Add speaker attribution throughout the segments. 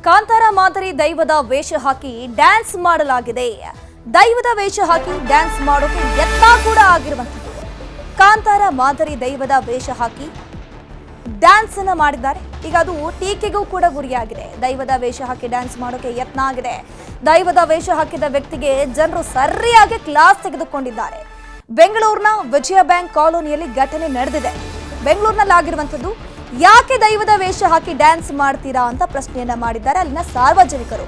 Speaker 1: ಕಾಂತಾರ ಮಾದರಿ ದೈವದ ವೇಷ ಹಾಕಿ ಡ್ಯಾನ್ಸ್ ಮಾಡಲಾಗಿದೆ. ದೈವದ ವೇಷ ಹಾಕಿ ಡ್ಯಾನ್ಸ್ ಮಾಡೋಕೆ ಯತ್ನ ಕೂಡ ಆಗಿರುವಂಥದ್ದು. ಕಾಂತಾರ ಮಾದರಿ ದೈವದ ವೇಷ ಹಾಕಿ ಡ್ಯಾನ್ಸ್ ಅನ್ನ ಮಾಡಿದ್ದಾರೆ. ಈಗ ಅದು ಟೀಕೆಗೂ ಕೂಡ ಗುರಿಯಾಗಿದೆ. ದೈವದ ವೇಷ ಹಾಕಿ ಡ್ಯಾನ್ಸ್ ಮಾಡೋಕೆ ಯತ್ನ ಆಗಿದೆ. ದೈವದ ವೇಷ ಹಾಕಿದ ವ್ಯಕ್ತಿಗೆ ಜನರು ಸರಿಯಾಗಿ ಕ್ಲಾಸ್ ತೆಗೆದುಕೊಂಡಿದ್ದಾರೆ. ಬೆಂಗಳೂರಿನ ವಿಜಯ ಬ್ಯಾಂಕ್ ಕಾಲೋನಿಯಲ್ಲಿ ಘಟನೆ ನಡೆದಿದೆ. ಬೆಂಗಳೂರಿನಲ್ಲಿ ಆಗಿರುವಂಥದ್ದು. ಯಾಕೆ ದೈವದ ವೇಷ ಹಾಕಿ ಡ್ಯಾನ್ಸ್ ಮಾಡ್ತೀರಾ ಅಂತ ಪ್ರಶ್ನೆಯನ್ನ ಮಾಡಿದ್ದಾರೆ ಅಲ್ಲಿನ ಸಾರ್ವಜನಿಕರು.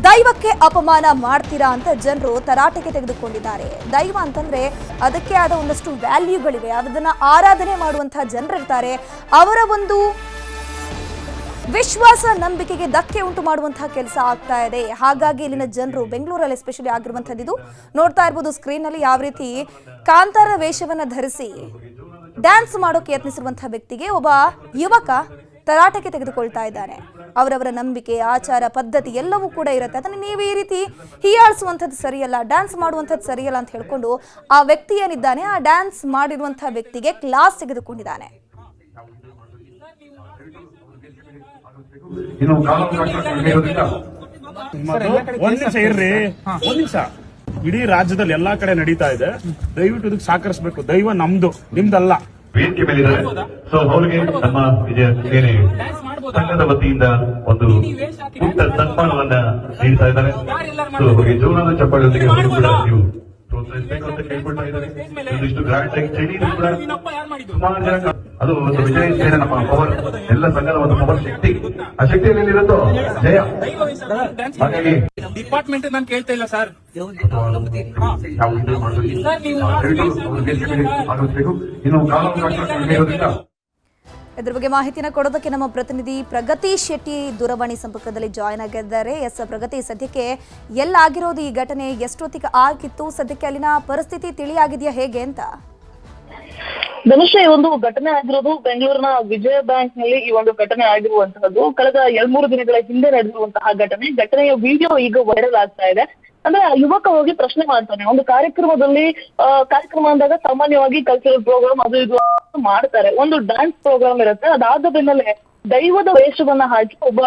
Speaker 1: ದೈವಕ್ಕೆ ಅಪಮಾನ ಮಾಡ್ತೀರಾ ಅಂತ ಜನರು ತರಾಟೆಗೆ ತೆಗೆದುಕೊಂಡಿದ್ದಾರೆ. ದೈವ ಅಂತಂದ್ರೆ ಅದಕ್ಕೆ ಆದ ಒಂದಷ್ಟು ವ್ಯಾಲ್ಯೂಗಳಿವೆ. ಅದನ್ನ ಆರಾಧನೆ ಮಾಡುವಂತಹ ಜನರಿರ್ತಾರೆ. ಅವರ ಒಂದು ವಿಶ್ವಾಸ ನಂಬಿಕೆಗೆ ಧಕ್ಕೆ ಉಂಟು ಮಾಡುವಂತಹ ಕೆಲಸ ಆಗ್ತಾ ಇದೆ. ಹಾಗಾಗಿ ಇಲ್ಲಿನ ಜನರು ಬೆಂಗಳೂರಲ್ಲಿ ಎಸ್ಪೆಷಲಿ ಆಗಿರುವಂತದ್ದು ಇದು ನೋಡ್ತಾ ಇರಬಹುದು ಸ್ಕ್ರೀನ್ ನಲ್ಲಿ. ಯಾವ ರೀತಿ ಕಾಂತಾರ ವೇಷವನ್ನ ಧರಿಸಿ ಡ್ಯಾನ್ಸ್ ಮಾಡೋಕೆ ಯತ್ನಿಸಿರುವಂತಹ ವ್ಯಕ್ತಿಗೆ ಒಬ್ಬ ಯುವಕ ತರಾಟೆಗೆ ತೆಗೆದುಕೊಳ್ತಾ ಇದ್ದಾನೆ. ಅವರವರ ನಂಬಿಕೆ, ಆಚಾರ, ಪದ್ಧತಿ ಎಲ್ಲವೂ ಕೂಡ ಇರುತ್ತೆ. ಅದನ್ನು ನೀವು ಈ ರೀತಿ ಹೀಯಾಳಿಸುವಂಥದ್ದು ಸರಿಯಲ್ಲ, ಡ್ಯಾನ್ಸ್ ಮಾಡುವಂಥದ್ದು ಸರಿಯಲ್ಲ ಅಂತ ಹೇಳ್ಕೊಂಡು ಆ ವ್ಯಕ್ತಿ ಏನಿದ್ದಾನೆ ಆ ಡ್ಯಾನ್ಸ್ ಮಾಡಿರುವಂತಹ ವ್ಯಕ್ತಿಗೆ ಕ್ಲಾಸ್ ತೆಗೆದುಕೊಂಡಿದ್ದಾನೆ.
Speaker 2: ಇಡೀ ರಾಜ್ಯದಲ್ಲಿ ಎಲ್ಲಾ ಕಡೆ ನಡೀತಾ ಇದೆ. ದಯವಿಟ್ಟು ಇದಕ್ಕೆ ಸಹಕರಿಸಬೇಕು. ದೈವ ನಮ್ದು, ನಿಮ್ದಲ್ಲ.
Speaker 3: ವೇದಿಕೆ ಮೇಲಿದ್ದಾರೆ. ಸೊ ಅವರಿಗೆ ನಮ್ಮ ವಿಜಯ ಸೇನೆ ಸಂಘದ ವತಿಯಿಂದ ಒಂದು ಪುಟ್ಟ ಸನ್ಮಾನವನ್ನ ನೀಡ್ತಾ ಇದ್ದಾರೆ. ಸೊ ಅವರಿಗೆ ಜೋರಾದ ಚಪ್ಪಾಳೆಯೊಂದಿಗೆ ನೀವು ಪ್ರೋತ್ಸಾಹಿಸಬೇಕು ಅಂತ ಕೇಳ್ಕೊಳ್ತಾ ಇದ್ದಾರೆ. ಒಂದಿಷ್ಟು ಗ್ರಾಂಡ್ ಆಗಿ ಚಳಿನೂ ಕೂಡ ಸುಮಾರು ಜನ ಅದು ಒಂದು ವಿಜಯ ಸೇನೆ ನಮ್ಮ ಪವರ್, ಎಲ್ಲ ಸಂಘದ ಒಂದು ಪವರ್ ಶಕ್ತಿ. ಆ ಶಕ್ತಿಯಲ್ಲಿ ಏನಿರುತ್ತೋ ಜಯ. ಹಾಗಾಗಿ
Speaker 4: ಡಿಪಾರ್ಟ್ಮೆಂಟ್ ನಾನು ಕೇಳ್ತಾ ಇಲ್ಲ ಸರ್.
Speaker 3: ಆಗಬೇಕು. ಇನ್ನು ಕಾನೂನು ಇರೋದ್ರಿಂದ
Speaker 1: ಇದ್ರ ಬಗ್ಗೆ ಮಾಹಿತಿನ ಕೊಡೋದಕ್ಕೆ ನಮ್ಮ ಪ್ರತಿನಿಧಿ ಪ್ರಗತಿ ಶೆಟ್ಟಿ ದೂರವಾಣಿ ಸಂಪರ್ಕದಲ್ಲಿ ಜಾಯ್ನ್ ಆಗಿದ್ದಾರೆ. ಪ್ರಗತಿ, ಸದ್ಯಕ್ಕೆ ಎಲ್ಲಾಗಿರೋದು ಈ ಘಟನೆ, ಎಷ್ಟೊತ್ತಿಗೆ ಆಗಿತ್ತು, ಸದ್ಯಕ್ಕೆ ಅಲ್ಲಿನ ಪರಿಸ್ಥಿತಿ ತಿಳಿಯಾಗಿದೆಯಾ ಹೇಗೆ ಅಂತ?
Speaker 5: ಧನುಷ್, ಈ ಒಂದು ಘಟನೆ ಆಗಿರೋದು ಬೆಂಗಳೂರಿನ ವಿಜಯ ಬ್ಯಾಂಕ್ ನಲ್ಲಿ ಈ ಒಂದು ಘಟನೆ ಆಗಿರುವಂತಹದ್ದು. ಕಳೆದ 2-3 ದಿನಗಳ ಹಿಂದೆ ನಡೆದಿರುವಂತಹ ಘಟನೆಯ ವಿಡಿಯೋ ಈಗ ವೈರಲ್ ಆಗ್ತಾ ಇದೆ. ಅಂದ್ರೆ ಯುವಕ ಹೋಗಿ ಪ್ರಶ್ನೆ ಮಾಡ್ತಾನೆ. ಒಂದು ಕಾರ್ಯಕ್ರಮ ಅಂದಾಗ ಸಾಮಾನ್ಯವಾಗಿ ಕಲ್ಚರಲ್ ಪ್ರೋಗ್ರಾಮ್ ಅದು ಇದು ಮಾಡ್ತಾರೆ. ಒಂದು ಡ್ಯಾನ್ಸ್ ಪ್ರೋಗ್ರಾಮ್ ಇರುತ್ತೆ. ಅದಾದ ಬೆನ್ನಲ್ಲೇ ದೈವದ ವೇಷವನ್ನ ಹಾಕಿ ಒಬ್ಬ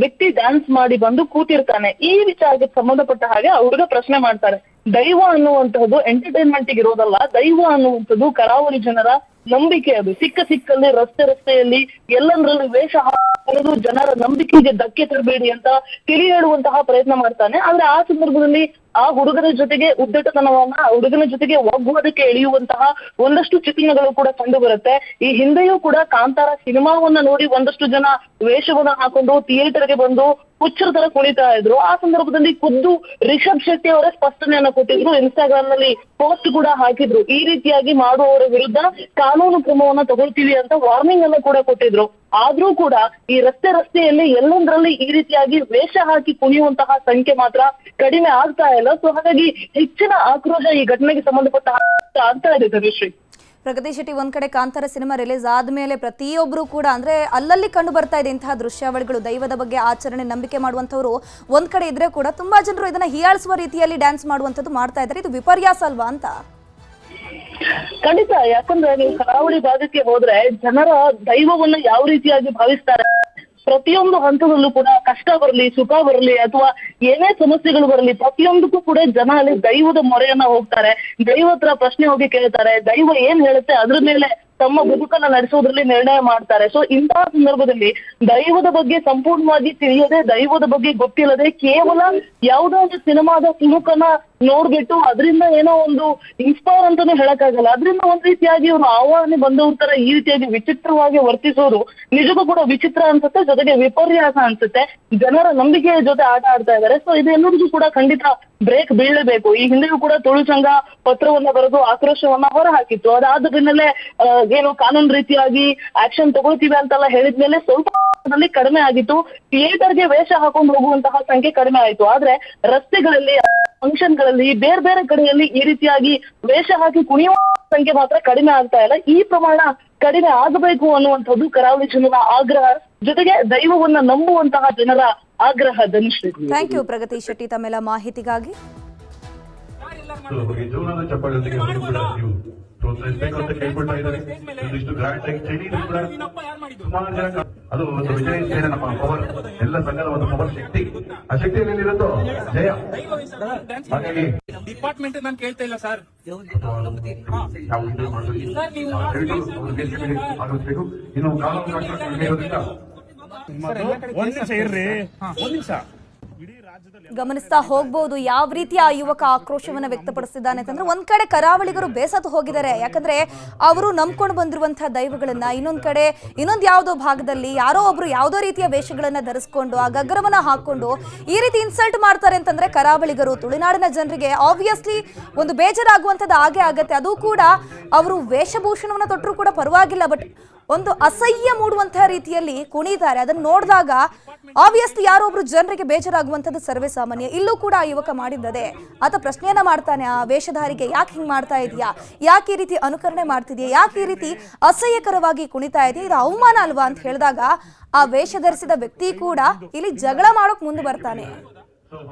Speaker 5: ವ್ಯಕ್ತಿ ಡ್ಯಾನ್ಸ್ ಮಾಡಿ ಬಂದು ಕೂತಿರ್ತಾನೆ. ಈ ವಿಚಾರಕ್ಕೆ ಸಂಬಂಧಪಟ್ಟ ಹಾಗೆ ಅವ್ರಿಗೆ ಪ್ರಶ್ನೆ ಮಾಡ್ತಾರೆ. ದೈವ ಅನ್ನುವಂಥದ್ದು ಎಂಟರ್ಟೈನ್ಮೆಂಟ್ ಇರೋದಲ್ಲ. ದೈವ ಅನ್ನುವಂಥದ್ದು ಕರಾವಳಿ ಜನರ ನಂಬಿಕೆ. ಅದು ಸಿಕ್ಕಲ್ಲಿ ರಸ್ತೆಯಲ್ಲಿ ಎಲ್ಲಂದ್ರಲ್ಲಿ ವೇಷ ಹಾಕೋದು ಜನರ ನಂಬಿಕೆಗೆ ಧಕ್ಕೆ ತರಬೇಡಿ ಅಂತ ತಿಳಿ ಹೇಳುವಂತಹ ಪ್ರಯತ್ನ ಮಾಡ್ತಾನೆ. ಆದ್ರೆ ಆ ಸಂದರ್ಭದಲ್ಲಿ ಆ ಹುಡುಗನ ಜೊತೆಗೆ ಉದ್ದಟತನವನ್ನ, ಹುಡುಗನ ಜೊತೆಗೆ ಒಗ್ಗುವುದಕ್ಕೆ ಎಳೆಯುವಂತಹ ಒಂದಷ್ಟು ಚಿತ್ರಣಗಳು ಕೂಡ ಕಂಡು ಬರುತ್ತೆ. ಈ ಹಿಂದೆಯೂ ಕೂಡ ಕಾಂತಾರ ಸಿನಿಮಾವನ್ನ ನೋಡಿ ಒಂದಷ್ಟು ಜನ ವೇಷವನ್ನ ಹಾಕೊಂಡು ಥಿಯೇಟರ್ಗೆ ಬಂದು ಹುಚ್ಚರ ತರ ಕುಣಿತಾ ಇದ್ರು. ಆ ಸಂದರ್ಭದಲ್ಲಿ ಖುದ್ದು ರಿಷಬ್ ಶೆಟ್ಟಿ ಅವರೇ ಸ್ಪಷ್ಟನೆಯನ್ನ ಕೊಟ್ಟಿದ್ರು. ಇನ್ಸ್ಟಾಗ್ರಾಮ್ ನಲ್ಲಿ ಪೋಸ್ಟ್ ಕೂಡ ಹಾಕಿದ್ರು. ಈ ರೀತಿಯಾಗಿ ಮಾಡುವವರ ವಿರುದ್ಧ ಕಾನೂನು ಕ್ರಮವನ್ನ ತಗೊಳ್ತೀವಿ ಅಂತ ವಾರ್ನಿಂಗ್ ಅನ್ನ ಕೂಡ ಕೊಟ್ಟಿದ್ರು. ಆದ್ರೂ ಕೂಡ ಈ ರಸ್ತೆಯಲ್ಲಿ ಎಲ್ಲೊಂದ್ರಲ್ಲಿ ಈ ರೀತಿಯಾಗಿ ವೇಷ ಹಾಕಿ ಕುಣಿಯುವಂತಹ ಸಂಖ್ಯೆ ಮಾತ್ರ ಕಡಿಮೆ ಆಗ್ತಾ ಇಲ್ಲ. ಸೊ ಹಾಗಾಗಿ ಹೆಚ್ಚಿನ ಆಕ್ರೋಶ ಈ ಘಟನೆಗೆ ಸಂಬಂಧಪಟ್ಟ ಆಗ್ತಾ ಇದೆ. ಧನುಶ್ರೀ,
Speaker 1: ಪ್ರಗತಿ ಶೆಟ್ಟಿ, ಒಂದ್ ಕಡೆ ಕಾಂತಾರ ಸಿನಿಮಾ ರಿಲೀಸ್ ಆದ್ಮೇಲೆ ಪ್ರತಿಯೊಬ್ರು ಕೂಡ ಅಂದ್ರೆ ಅಲ್ಲಲ್ಲಿ ಕಂಡು ಬರ್ತಾ ಇದೆ ಇಂತಹ ದೃಶ್ಯಾವಳಿಗಳು. ದೈವದ ಬಗ್ಗೆ ಆಚರಣೆ, ನಂಬಿಕೆ ಮಾಡುವಂತವ್ರು ಒಂದ್ ಕಡೆ ಇದ್ರೆ ಕೂಡ ತುಂಬಾ ಜನರು ಇದನ್ನ ಹೀಯಾಳಿಸುವ ರೀತಿಯಲ್ಲಿ ಡ್ಯಾನ್ಸ್ ಮಾಡುವಂತದ್ದು ಮಾಡ್ತಾ ಇದ್ದಾರೆ. ಇದು ವಿಪರ್ಯಾಸ ಅಲ್ವಾ ಅಂತ?
Speaker 5: ಖಂಡಿತ. ಯಾಕಂದ್ರೆ ನೀವು ಕರಾವಳಿ ಭಾಗಕ್ಕೆ ಹೋದ್ರೆ ಜನರ ದೈವವನ್ನ ಯಾವ ರೀತಿಯಾಗಿ ಭಾವಿಸ್ತಾರೆ, ಪ್ರತಿಯೊಂದು ಹಂತದಲ್ಲೂ ಕೂಡ ಕಷ್ಟ ಬರಲಿ, ಸುಖ ಬರಲಿ, ಅಥವಾ ಏನೇ ಸಮಸ್ಯೆಗಳು ಬರಲಿ, ಪ್ರತಿಯೊಂದಕ್ಕೂ ಕೂಡ ಜನ ಅಲ್ಲಿ ದೈವದ ಮೊರೆಯನ್ನ ಹೋಗ್ತಾರೆ. ದೈವ ಹತ್ರ ಪ್ರಶ್ನೆ ಹೋಗಿ ಕೇಳ್ತಾರೆ. ದೈವ ಏನ್ ಹೇಳುತ್ತೆ ಅದ್ರ ಮೇಲೆ ತಮ್ಮ ಬದುಕನ್ನ ನಡೆಸೋದ್ರಲ್ಲಿ ನಿರ್ಣಯ ಮಾಡ್ತಾರೆ. ಸೊ ಇಂತಹ ಸಂದರ್ಭದಲ್ಲಿ ದೈವದ ಬಗ್ಗೆ ಸಂಪೂರ್ಣವಾಗಿ ತಿಳಿಯದೆ, ದೈವದ ಬಗ್ಗೆ ಗೊತ್ತಿಲ್ಲದೆ, ಕೇವಲ ಯಾವುದೋ ಒಂದು ಸಿನಿಮಾದ ತುಣುಕನ್ನ ನೋಡ್ಬಿಟ್ಟು ಅದರಿಂದ ಏನೋ ಒಂದು ಇನ್ಸ್ಪೈರ್ ಅಂತಾನೆ ಹೇಳಕ್ಕಾಗಲ್ಲ. ಅದರಿಂದ ಒಂದ್ ರೀತಿಯಾಗಿ ಇವ್ರು ಆಹ್ವಾನ ಬಂದವ್ರ ತರ ಈ ರೀತಿಯಾಗಿ ವಿಚಿತ್ರವಾಗಿ ವರ್ತಿಸೋದು ನಿಜಕ್ಕೂ ಕೂಡ ವಿಚಿತ್ರ ಅನ್ಸುತ್ತೆ, ಜೊತೆಗೆ ವಿಪರ್ಯಾಸ ಅನ್ಸುತ್ತೆ. ಜನರ ನಂಬಿಕೆಯ ಜೊತೆ ಆಟ ಆಡ್ತಾ ಇದ್ದಾರೆ. ಸೊ ಇದೆಲ್ಲರಿಗೂ ಕೂಡ ಖಂಡಿತ ಬ್ರೇಕ್ ಬೀಳಲೇಬೇಕು. ಈ ಹಿಂದೆಯೂ ಕೂಡ ತುಳು ಸಂಘ ಪತ್ರವನ್ನ ಬರೆದು ಆಕ್ರೋಶವನ್ನ ಹೊರ ಹಾಕಿತ್ತು. ಅದಾದ ಬೆನ್ನಲ್ಲೇ ಏನು ಕಾನೂನು ರೀತಿಯಾಗಿ ಆಕ್ಷನ್ ತಗೊಳ್ತೀವಿ ಅಂತೆಲ್ಲ ಹೇಳಿದ್ಮೇಲೆ ಸ್ವಲ್ಪ ಕಡಿಮೆ ಆಗಿತ್ತು. ಥಿಯೇಟರ್ಗೆ ವೇಷ ಹಾಕೊಂಡು ಹೋಗುವಂತಹ ಸಂಖ್ಯೆ ಕಡಿಮೆ ಆಯ್ತು. ಆದ್ರೆ ರಸ್ತೆಗಳಲ್ಲಿ, ಫಂಕ್ಷನ್ ಗಳಲ್ಲಿ, ಬೇರೆ ಕಡೆಯಲ್ಲಿ ಈ ರೀತಿಯಾಗಿ ವೇಷ ಹಾಕಿ ಕುಣಿಯುವ ಸಂಖ್ಯೆ ಮಾತ್ರ ಕಡಿಮೆ ಆಗ್ತಾ ಇಲ್ಲ. ಈ ಪ್ರಮಾಣ ಕಡಿಮೆ ಆಗಬೇಕು ಅನ್ನುವಂಥದ್ದು ಕರಾವಳಿ ಜನರ ಆಗ್ರಹ, ಜೊತೆಗೆ ದೈವವನ್ನ ನಂಬುವಂತಹ ಜನರ ಆಗ್ರಹ. ಧನುಶ್ರೀ,
Speaker 1: ಥ್ಯಾಂಕ್ ಯು ಪ್ರಗತಿ ಶೆಟ್ಟಿ ತಮ್ಮೆಲ್ಲ ಮಾಹಿತಿಗಾಗಿ.
Speaker 3: ಜೋರಾದ ಚಪ್ಪಾಳೆಯೊಂದಿಗೆ ನೀವು ಪ್ರೋತ್ಸಾಹಿಸಬೇಕು ಅಂತ ಕೇಳ್ಕೊಳ್ತಾ ಇದ್ದಾರೆ. ಒಂದಿಷ್ಟು ಗ್ರಾಂಟ್ ಆಗಿ ಚಳಿನೂ ಕೂಡ ಸುಮಾರು ಜನ ಅದು ಒಂದು ವಿಜಯ ಸೇನೆ ನಮ್ಮ ಪವರ್ ಎಲ್ಲ ಸಂಘದ ಒಂದು ಪವರ್ ಶಕ್ತಿ. ಆ ಶಕ್ತಿಯಲ್ಲಿ ಏನಿರುತ್ತೋ ಜಯ. ಹಾಗಾಗಿ
Speaker 4: ಡಿಪಾರ್ಟ್ಮೆಂಟ್ ನಾನು ಕೇಳ್ತಾ ಇಲ್ಲ ಸರ್.
Speaker 3: ನಾವು ಇದು ಆಗಬೇಕು. ಇನ್ನು ಕಾನೂನು ಇರೋದ್ರಿಂದ
Speaker 2: ಒಂದ್ ನಿಮಿಷ ಇರ್ರಿ, ಒಂದ್ ನಿಮಿಷ. ಇಡೀ ರಾಜ್ಯದಲ್ಲಿ
Speaker 1: ಗಮನಿಸ್ತಾ ಹೋಗ್ಬೋದು ಯಾವ ರೀತಿ ಆ ಯುವಕ ಆಕ್ರೋಶವನ್ನ ವ್ಯಕ್ತಪಡಿಸಿದ್ದಾನೆ ಅಂತಂದ್ರೆ ಒಂದ್ ಕಡೆ ಕರಾವಳಿಗರು ಬೇಸತ್ತು ಹೋಗಿದ್ದಾರೆ. ಯಾಕಂದ್ರೆ ಅವರು ನಂಬ್ಕೊಂಡು ಬಂದಿರುವಂತಹ ದೈವಗಳನ್ನ ಇನ್ನೊಂದು ಯಾವುದೋ ಭಾಗದಲ್ಲಿ ಯಾರೋ ಒಬ್ರು ಯಾವುದೋ ರೀತಿಯ ವೇಷಗಳನ್ನ ಧರಿಸ್ಕೊಂಡು ಆ ಗಗ್ಗರವನ್ನ ಹಾಕೊಂಡು ಈ ರೀತಿ ಇನ್ಸಲ್ಟ್ ಮಾಡ್ತಾರೆ ಅಂತಂದ್ರೆ ಕರಾವಳಿಗರು ತುಳುನಾಡಿನ ಜನರಿಗೆ ಆಬ್ವಿಯಸ್ಲಿ ಒಂದು ಬೇಜಾರಾಗುವಂಥದ್ದು ಆಗೇ ಆಗತ್ತೆ. ಅದು ಕೂಡ ಅವರು ವೇಷಭೂಷಣವನ್ನ ತೊಟ್ಟರು ಕೂಡ ಪರವಾಗಿಲ್ಲ, ಬಟ್ ಒಂದು ಅಸಹ್ಯ ಮೂಡುವಂತಹ ರೀತಿಯಲ್ಲಿ ಕುಣಿತಾರೆ. ಅದನ್ನ ನೋಡಿದಾಗ ಆಬ್ವಿಯಸ್ಲಿ ಯಾರೋ ಒಬ್ರು ಜನರಿಗೆ ಬೇಜಾರಾಗುವಂಥದ್ದು ಸರ್ವೇ ಸಾಮಾನ್ಯ. ಇಲ್ಲೂ ಕೂಡ ಆ ಯುವಕ ಮಾಡಿದ್ದದೆ. ಆತ ಪ್ರಶ್ನೆಯನ್ನ ಮಾಡ್ತಾನೆ, ಆ ವೇಷಧಾರಿಗೆ ಯಾಕೆ ಹಿಂಗ್ ಮಾಡ್ತಾ ಇದೆಯಾ, ಯಾಕೆ ಈ ರೀತಿ ಅನುಕರಣೆ ಮಾಡ್ತಿದ್ಯಾ, ಯಾಕೆ ಈ ರೀತಿ ಅಸಹ್ಯಕರವಾಗಿ ಕುಣಿತಾ ಇದೆಯಾ, ಇದು ಅವಮಾನ ಅಲ್ವಾ ಅಂತ ಹೇಳಿದಾಗ ಆ ವೇಷ ಧರಿಸಿದ ವ್ಯಕ್ತಿ ಕೂಡ ಇಲ್ಲಿ ಜಗಳ ಮಾಡೋಕ್ ಮುಂದೆ ಬರ್ತಾನೆ.